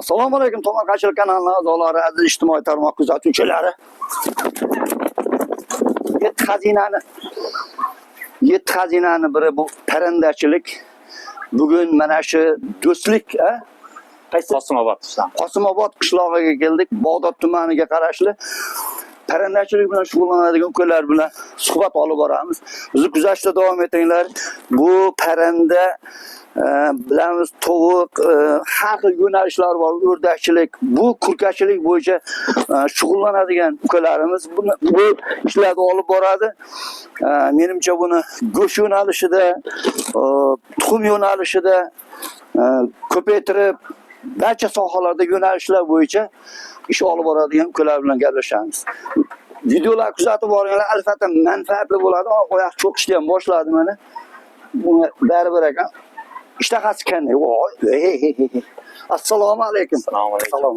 Assalomu alaykum Tomorqachilik kanalining a'zolari, aziz ijtimoiy tarmoq kuzatuvchilari. Yetti xazinani biri bu parandachilik. Bugun mana shu do'stlik, Qosimobod qishlog'iga keldik. Bog'dod tumaniga qarashli parandachilik bilan shug'ullanadigan ukalar bilan suhbat olib boramiz. Bizni kuzatishda davom etinglar. Bu paranda bilamiz, tovuq, har xil yo'nalishlar bor, o'rdakchilik, bu kurkachilik bo'yicha shug'ullanadigan ukalarimiz bu ishlarni olib boradi. Menimcha buni go'sht yo'nalishida, tuxum yo'nalishida ko'paytirib, barcha sohalarda yo'nalishlar bo'yicha ish olib boradigan ukalar bilan gaplashamiz. Videolar kuzatib boringlar, albatta manfaatli bo'ladi. Oyoq cho'qishni ham boshladi mana. Buni baribir ekan. İştahası qanday? Assalomu alaykum.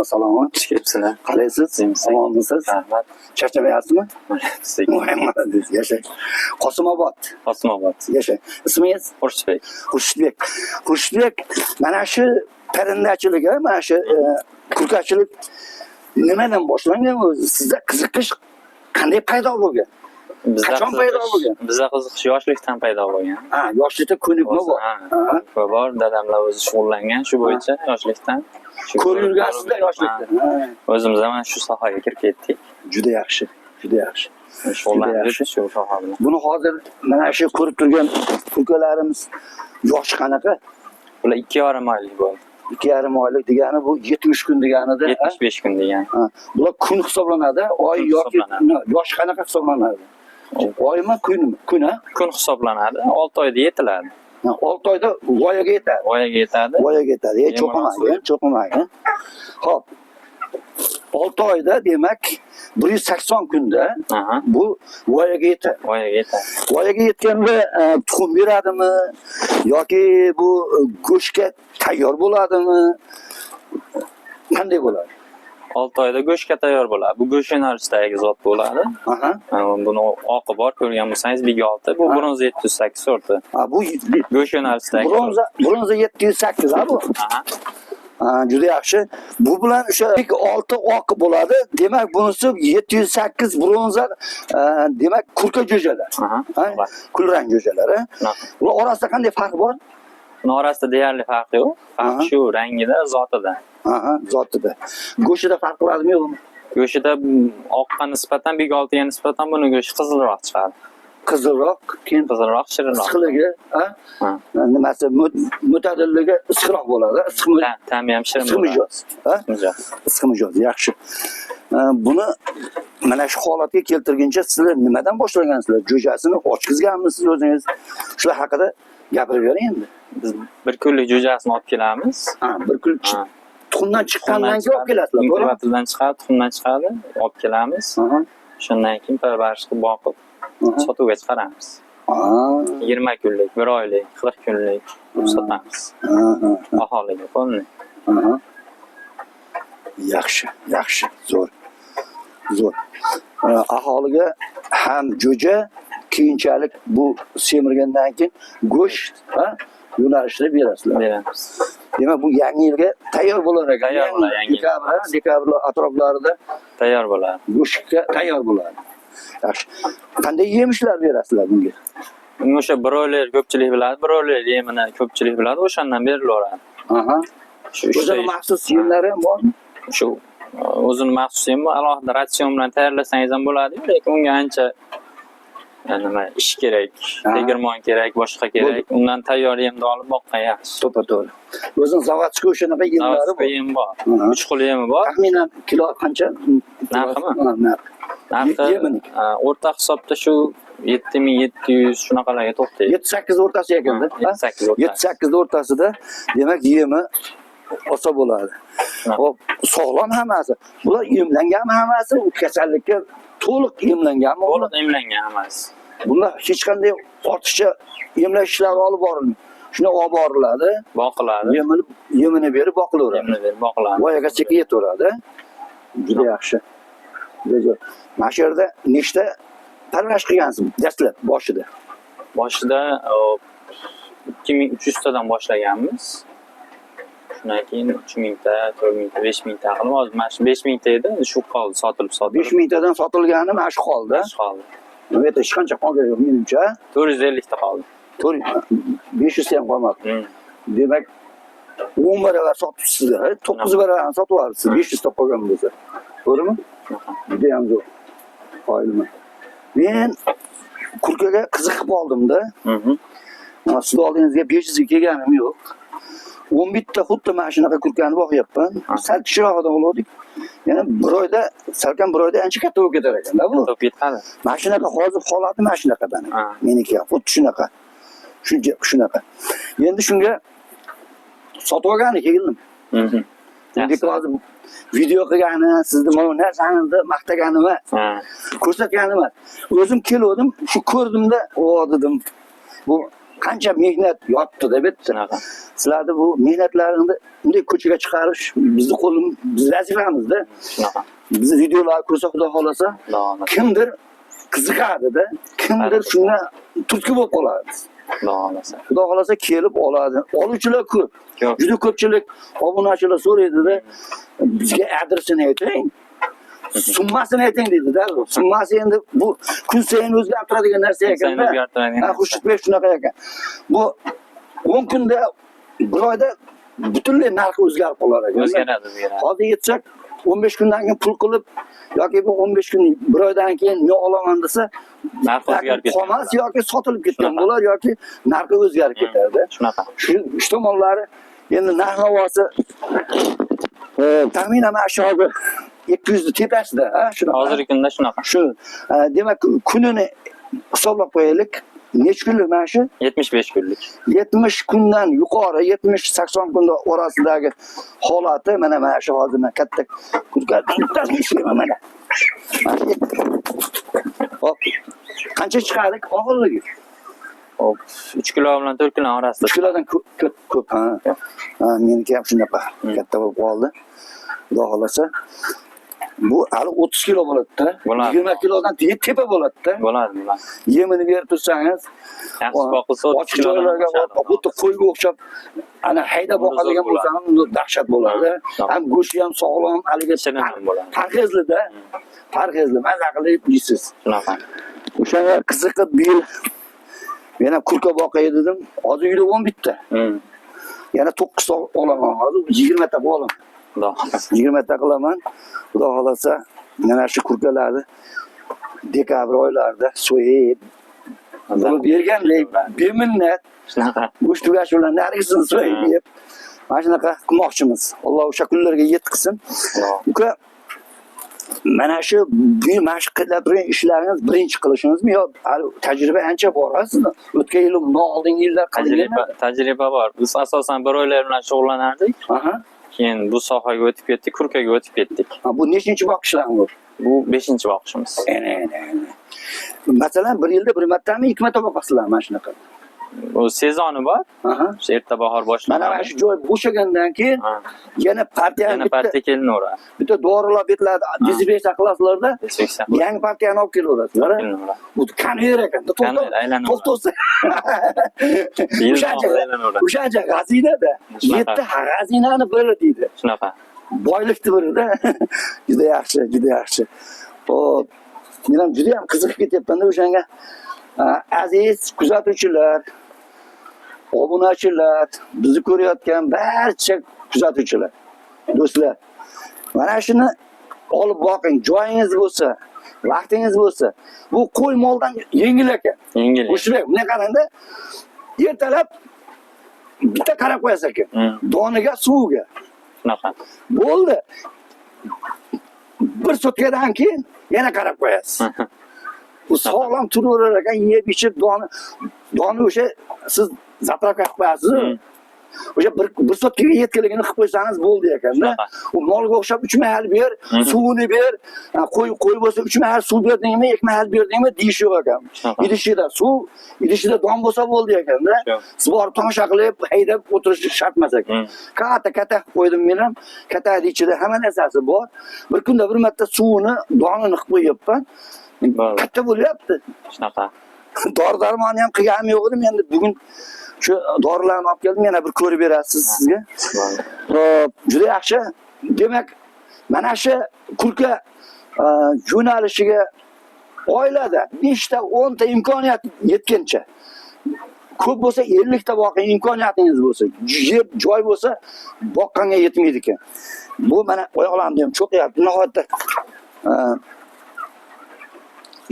Assalomu. Kelibsizlar. Qalaysiz? Salomsiz? Rahmat. Charchamayapsizmi? Yashang. Qosimobod. Yashang. Ismingiz? Xurshidbek. Mana shu parandachilik, mana shu kurkachilik nimadan boshlangan o'zi? Sizda qiziqish qanday paydo bo'lgan? Qachon paydo bo'lgan? Bizda qiziqish yoshlikdan paydo bo'lgan. Yoshlikda ko'nikma bor. Bor, dadamlar o'zi shug'ullangan shu bo'yicha yoshlikdan. Ko'rib yurgansizda yoshlikda. O'zimiz ham shu sohaga kirib ketdik. Juda yaxshi. Shug'ullandik shu soha bilan. Buni hozir mana shu ko'rib turgan ukalarimiz yoshi qanaqa? Ular 2,5 oylik bo'ldi. 2,5 oylik degani bu 70 kun deganida. 75 kun degani. Bular kun hisoblanadi, oy yoki yosh qanaqa hisoblanadi? Oymi, kunmi? Kun hisoblanadi. 6 oyda yetiladi. 6 oyda voyaga yetadi. Cho'qimagin. Xo'p. 6 oyda demak 180 kunda bu voyaga yetadi. Voyaga yetganda tuxum beradimi yoki bu go'shtga tayyor bo'ladimi? Qanday bo'ladi? 6 oyda go'shtga tayyor bo'ladi. Bu go'sht yo'nalishidagi zot bo'ladi. Buni oqi bor ko'rgan bo'lsangiz Big 6, bu bronza 708 sorti. Bu go'sht yo'nalishidagi bronza 708 bu. Juda yaxshi. Bu bilan o'sha Big 6 oq bo'ladi. Demak, bunisi 708 bronza, demak kurka jo'jalar. Kulrang jo'jalar. Ular orasida qanday farq bor? Ular orasida deyarli farq yo'q. Farq shu rangida, zotida. Zotida. Go'shtida farq bo'ladimi yo'qmi? Go'shtida oqqa nisbatan Big 6 ga nisbatan buni go'shti qizilroq chiqadi. Qizilroq, keyin qizilroq, shirinroq. Issiqligi, nimasi mo'tadilligi issiqroq bo'ladi. Ta'mi ham shirin bo'ladi. Issiq mijoz, yaxshi. Buni mana shu holatga keltirguncha sizlar nimadan boshlagansizlar? Jo'jasini ochqizganmisiz o'zingiz? Shular haqida gapirib bering endi. Biz bir kunlik jo'jasini olib kelamiz. Bir kun tuxumdan chiqqandan keyin olib kelasizlar, to'g'rimi? Inkubatordan chiqadi, tuxumdan chiqadi, olib kelamiz. Shundan keyin parvarish qilib boqib sotuvga chiqaramiz. 20 kunlik, 1 oylik, 40 kunlik sotamiz. Aholiga qo'lni. Yaxshi, zo'r. Aholiga ham jo'ja, keyinchalik bu semirgandan keyin go'sht, yo'nalishida berasizlar. Beramiz. Demak, bu yangi yilga tayyor bo'lar ekan. Dekabr atroflarida tayyor bo'ladi. Go'shtga tayyor bo'ladi. Yaxshi. Qanday yemishlar berasizlar bunga? O'sha broiler ko'pchilik biladi, broiler yemini ko'pchilik biladi, o'shandan berilaveradi. O'zining maxsus yemlari ham bormi? Shu o'zining maxsus yemi alohida ratsion bilan tayyorlasangiz ham bo'ladi, lekin unga ancha nima ish kerak, tegirmon kerak, boshqa kerak. Undan tayyor yemni olib boqqan yaxshi. To'g'ri. O'zining zavodskiy o'shanaqa yemlari bor. Yem bor. 3 xil yemi bor. Taxminan kilo qancha? Narximi? Narxi o'rta hisobda shu 7700 shunaqalarga to'xtaydi. 7-8 o'rtasi ekanda. 7-8 o'rtasida, demak yemi olsa bo'ladi. Hop, sog'lom hammasi. Bular emlanganmi hammasi? U kasallikka to'liq emlanganmi? To'liq emlangan hammasi. Bunlar hech qanday ortiqcha emlash ishlari olib borilmaydi. Shuni olib boriladi, boqiladi. Yemini berib boqiladi. Voyagacha yetaveradi. Juda yaxshi. Mana shu yerda nechta parvarish qilgansiz dastlab boshida? Boshida 2300 tadan boshlaganmiz. Shundan keyin 3000 ta, 4000 ta, 5000 ta qilib hozir mana shu 5000 ta edi, shu qoldi sotilib. 5000 tadan sotilgani mana shu qoldi. Shu qoldi. Bu yerda hech qancha qolgani yo'q menimcha. 450 ta qoldi. 500 ham qolmadi. Demak 10 baravar sotibsizlar, 9 baravar sotib olibsiz, 500 ta qolgan bo'lsa. To'g'rimi? Juda ham zo'r. Qoyilman. Men kurkaga qiziqib oldim-da. Siz oldingizga 500 ga kelganim yo'q. 11 ta xuddi mana shunaqa kurkani boqyapman. Sal kichikroqdan oldik. Yana bir oyda, salkam bir oyda ancha katta bo'lib ketar ekan-da bu. Top yetadi. Mana shunaqa hozir holati mana shunaqadan. Meniki ham xuddi shunaqa. Shunaqa. Endi shunga sotib olgani keldim. Endi hozir video qilgani, sizni mana narsangizni maqtaganim emas, ko'rsatganim emas. O'zim keldim, shu ko'rdimda, o dedim. Bu qancha mehnat yotdi deb aytdi. Sizlarni bu mehnatlaringizni bunday ko'chaga chiqarish bizning qo'limiz, biz vazifamizda. Bizni videolar ko'rsa xudo xolasa, kimdir qiziqadi-da, kimdir shunga turtki bo'lib qoladi. Xudo xolasa kelib oladi. Oluvchilar ko'p. Juda ko'pchilik obunachilar so'raydi-da, bizga adresini ayting. Summasini ayting deydi-da. Summasi endi bu kun sayin o'zgarib turadigan narsa ekan-da. Xushbek shunaqa ekan. Bu 10 kunda, bir oyda butunlay narxi o'zgarib qolar ekan. O'zgaradi bu yerda. Hozir yetsak 15 kundan keyin pul qilib yoki bu 15 kun, bir oydan keyin men olaman desa, narxi o'zgarib ketadi. Qolmas yoki sotilib ketgan bo'lar yoki narxi o'zgarib ketadi. Shunaqa. Shu tomonlari endi narx navosi taxminan mana shu 200 tepasida, shunaqa. Hozirgi kunda shunaqa. Shu, demak kunini hisoblab qo'yaylik. Necha kunlik mana shu? 75 kunlik. 70 kundan yuqori, 70-80 kun orasidagi holati mana shu hozir katta kurkadan ishlayman mana. Hop. Qancha chiqardik og'irligi? Hop, 3 kilo bilan 4 kilo orasida. 3 kilodan ko'p, ha. Meniki ham shunaqa katta bo'lib qoldi. Xudo xolasa. Bu hali 30 kilo bo'ladi-da. 20 kilodan tepa bo'ladi-da. Bo'ladi. Yemini berib tursangiz, yaxshi boqilsa 30 kilolarga xuddi qo'yga o'xshab ana hayda boqadigan bo'lsa ham dahshat bo'ladi. Ham go'shti ham sog'lom, haliga bo'ladi. Parhezli-da. Parhezli, maza qilib yeysiz. Shunaqa. O'shanga qiziqib bir yil men ham kurka boqay dedim. Hozir uyda 11 ta. Yana 9 ta olaman hozir 20 ta bo'laman. 20 ta qilaman. Xudo xolasa mana shu kurkalarni dekabr oylarida so'yib berganlik beminnat shunaqa go'sht tugash bilan narigisini so'yib yeb mana shunaqa qilmoqchimiz. Alloh o'sha kunlarga yetkazsin. Uka mana shu mashq qilib turgan ishlaringiz birinchi qilishingizmi yo tajriba ancha bor sizni? O'tgan yil, oldingi yillar tajriba bor. Biz asosan bir oylar bilan shug'ullanardik. Keyin bu sohaga o'tib ketdik, kurkaga o'tib ketdik. Bu nechinchi boqishlarimiz bor? Bu 5-boqishimiz. Masalan, bir yilda bir martami, 2 marta boqasizlar mana shunaqa. O sezoni bor. Erta bahor boshlanadi. Mana shu joy bo'shagandan keyin yana partiya kelinaveradi. Bitta dorilar betladi, dezinfeksiya qilasizlarda. Yangi partiyani olib kelaverasizlar. Bu konveyer ekan. To'xtasa. O'shancha g'azinada 7 g'azinani biri deydi. Shunaqa. Boylikni birida. Juda yaxshi, juda yaxshi. Xo'p. Men ham juda ham qiziqib ketyapman-da o'shanga. Aziz kuzatuvchilar, obunachilar, bizni ko'rayotgan barcha kuzatuvchilar, do'stlar. Mana shuni olib boqing, joyingiz bo'lsa, vaqtingiz bo'lsa. Bu qo'y moldan yengil ekan. Yengil. O'shirib, buni qarangda, ertalab bitta qarab qo'yasiz ekan. Doniga, suviga. Shunaqa. Bo'ldi. Bir sutkadan keyin yana qarab qo'yasiz. Bu sog'lom turaverar ekan, yeb ichib doni o'sha siz zapravka qilib qo'yasiz. O'sha bir sotkaga yetkiligini qilib qo'ysangiz bo'ldi ekanda. U molga o'xshab 3 mahal ber, suvini ber, qo'y bo'lsa 3 mahal suv berdingmi, 2 mahal berdingmi deyish yo'q ekan. Idishida suv, idishida don bo'lsa bo'ldi ekanda. Siz borib tomosha qilib, haydab o'tirish shart emas ekan. Katta qo'ydim men ham. Kattani ichida hamma narsasi bor. Bir kunda bir marta suvini, donini qilib qo'yibman. Katta bo'lyapti. Shunaqa. Dori-darmonni ham qilganim yo'q edim. Endi bugun Shu dorilarni olib keldim, yana bir ko'rib berasiz sizga. Hop, juda yaxshi. Demak, mana shu kurka yo'nalishiga oilada 5 ta 10 ta imkoniyat yetgancha. Ko'p bo'lsa 50 ta boqing imkoniyatingiz bo'lsa, yer joy bo'lsa boqqanga yetmaydi ekan. Bu mana oyoqlarimda ham cho'qyapti. Nihoyatda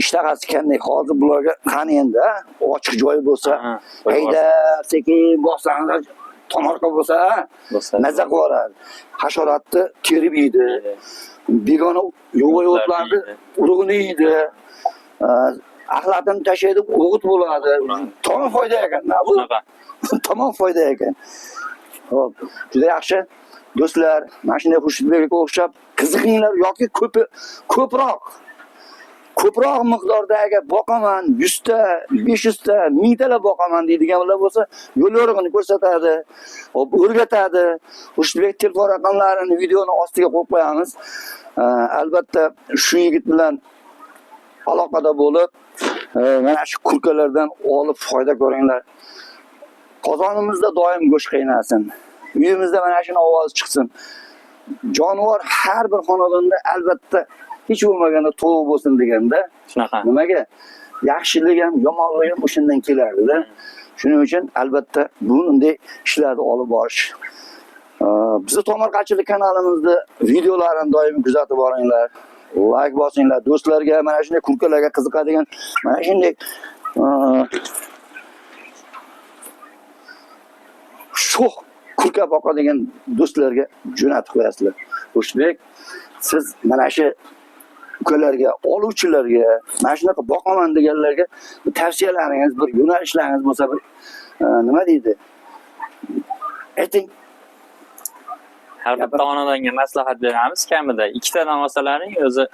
ishtahasi qanday hozir bularga qani endi, ochiq joy bo'lsa, hayda sekin boqsangiz tomorqa bo'lsa, mazza qiladi. Hasharotni terib yeydi. Begona yo'g'ay o'tlarni urug'ini yeydi. Axlatini tashlaydi, o'g'it bo'ladi. Tamom foyda ekan bu. Tamom foyda ekan. Xo'p, juda yaxshi. Do'stlar, mana shunday Xurshidbekka o'xshab qiziqinglar yoki ko'proq miqdordagi boqaman, 100 ta, 500 ta, 1000 ta boqaman deydiganlar bo'lsa, yo'l yo'rig'ini ko'rsatadi, o'rgatadi. Xurshidbek telefon raqamlarini videoni ostiga qo'yib qo'yamiz. Albatta shu yigit bilan aloqada bo'lib, mana shu kurkalardan olib foyda ko'ringlar. Qozonimizda doim go'sht qaynasin. Uyimizda mana shuni ovoz chiqsin. Jonivor har bir xonadonda albatta hech bo'lmaganda tovuq bo'lsin deganda. Shunaqa. Nimaga? Yaxshilik ham, yomonlik ham o'shandan keladi-da. Shuning uchun albatta bunday ishlarni olib borish. Bizni Tomorqachilik kanalimizda videolarini doim kuzatib boringlar. Like bosinglar. Do'stlarga mana shunday kurkalarga qiziqadigan, mana shunday sho'x kurka boqadigan do'stlarga jo'natib qo'yasizlar. Xurshidbek, siz mana shu ukalarga, oluvchilarga, mana shunaqa boqaman deganlarga bir tavsiyalaringiz, bir yo'nalishlaringiz bo'lsa, bir nima deydi? Ayting. Har bir xonadonga maslahat beramiz. Kamida 2 tadan olsalaring o'zi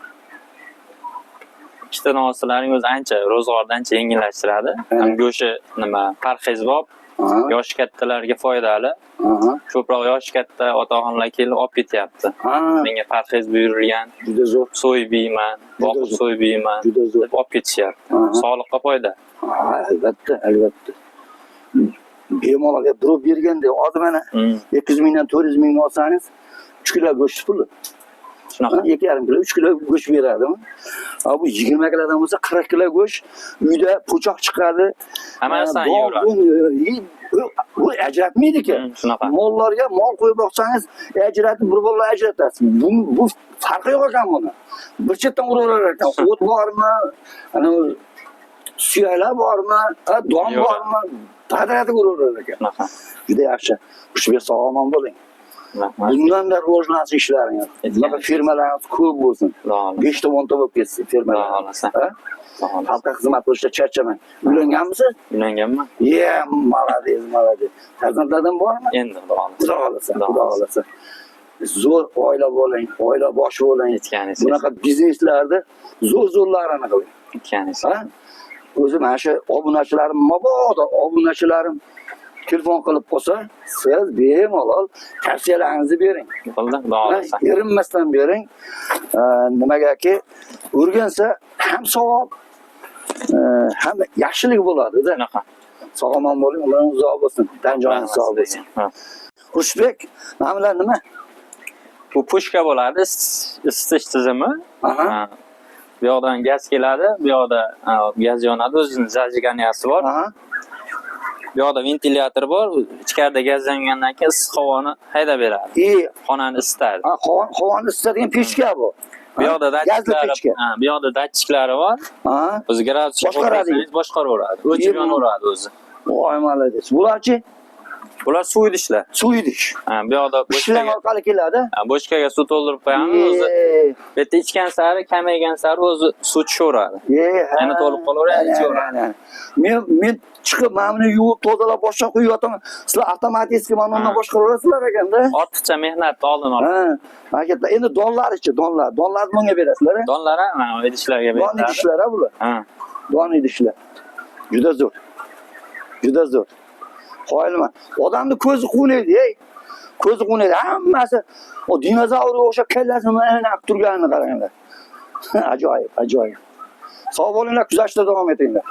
ancha ro'zg'orni ancha yengillashtiradi. Ham go'shi nima, parhezbob, yosh kattalarga foydali. Ko'proq yosh katta ota-onalar kelib olib ketyapti. Menga parhez buyurilgan, Juda zo'r. so'yib yeyman, boqib so'yib yeyman Juda zo'r. deb olib ketishyapti. Sog'liqqa foyda. Albatta, albatta. Bemalolga durib berganda, hozir mana 200 mingdan 400 mingga olsangiz, 3 kilo go'sht puli. Shunaqa. 2,5 kilo, 3 kilo go'sht beradimi? Bu 20 kilodan bo'lsa 40 kilo go'sht, uyda po'choq chiqadi. Hammasidan yeyveradi. Bu ajratmaydi-ku. Shunaqa. Mollarga mol qo'yib boqsangiz, ajratib bir bo'llar ajratasiz. Bu farqi yo'q ekan buni. Bir chetdan uraverar ekan. O't bormi? Ana suyaklar bormi? Don bormi? Tadrati uraverar ekan. Shunaqa. Juda yaxshi. Xurshidbek sog'lom bo'ling. Bundan da rivojlansin ishlaringiz. Bunaqa firmalarimiz ko'p bo'lsin. 5 ta 10 ta bo'lib ketsin firmalar. Xalqqa xizmat qilishda charchamang. Uylanganmisiz? Uylanganman. Молодец, молодец. Farzandlardan bormi? Endi Xudo xolasa. Zo'r oila bo'ling, oila boshi bo'ling. Aytganingiz. Bunaqa bizneslarda zo'rlarini qiling. Aytganingiz. O'zi mana shu obunachilarim, mabodo obunachilarim telefon qilib qolsa, siz bemalol tavsiyalaringizni bering. Bo'ldi, xudo xolasa. Erinmasdan bering. Nimagaki, o'rgansa ham savob, ham yaxshilik bo'ladi-da. Shunaqa. Sog'lom bo'ling, umringiz uzoq bo'lsin, tan joyingiz sog' bo'lsin. Xurshidbek, mana bular nima? Bu pushka bo'ladi, isitish tizimi. Bu yoqdan gaz keladi, bu yoqda gaz yonadi, o'zining zajiganiyasi bor. Bu yoqda ventilyator bor, ichkarida gazlangandan keyin issiq havoni haydab beradi. Xonani isitadi. Havoni isitadigan pechka bu. Bu yoqda datchiklari bor. O'zi gradusga boshqaraveradi. O'chib yonaveradi o'zi. Voy, молодец. Bularchi? Bular suv idishlar. Suv idish. Bu yoqda ishlar orqali keladi. Bochkaga suv to'ldirib qo'yamiz o'zi. Bu yerda ichgan sari, kamaygan sari o'zi suv tushaveradi. Yana to'lib qolaveradi, ichaveradi. Men chiqib mana buni yuvib, tozalab boshqa qo'yayotaman. Sizlar avtomatik mana undan boshqaraverasizlar ekanda. Ortiqcha mehnatni oldin olib. Hakikaten. Endi donlar-chi, donlar. Donlarni bunga berasizlar. Donlar mana idishlarga beradi. Don idishlar bular. Don idishlar. Juda zo'r. Juda zo'r. Qoyilman. Odamni ko'zi quvnaydi, ey. Ko'zi quvnaydi. Hammasi o dinozavrga o'xshab kallasini aniq turganini qaranglar. Ajoyib, ajoyib. Sog' bo'linglar, kuzatishda davom etinglar.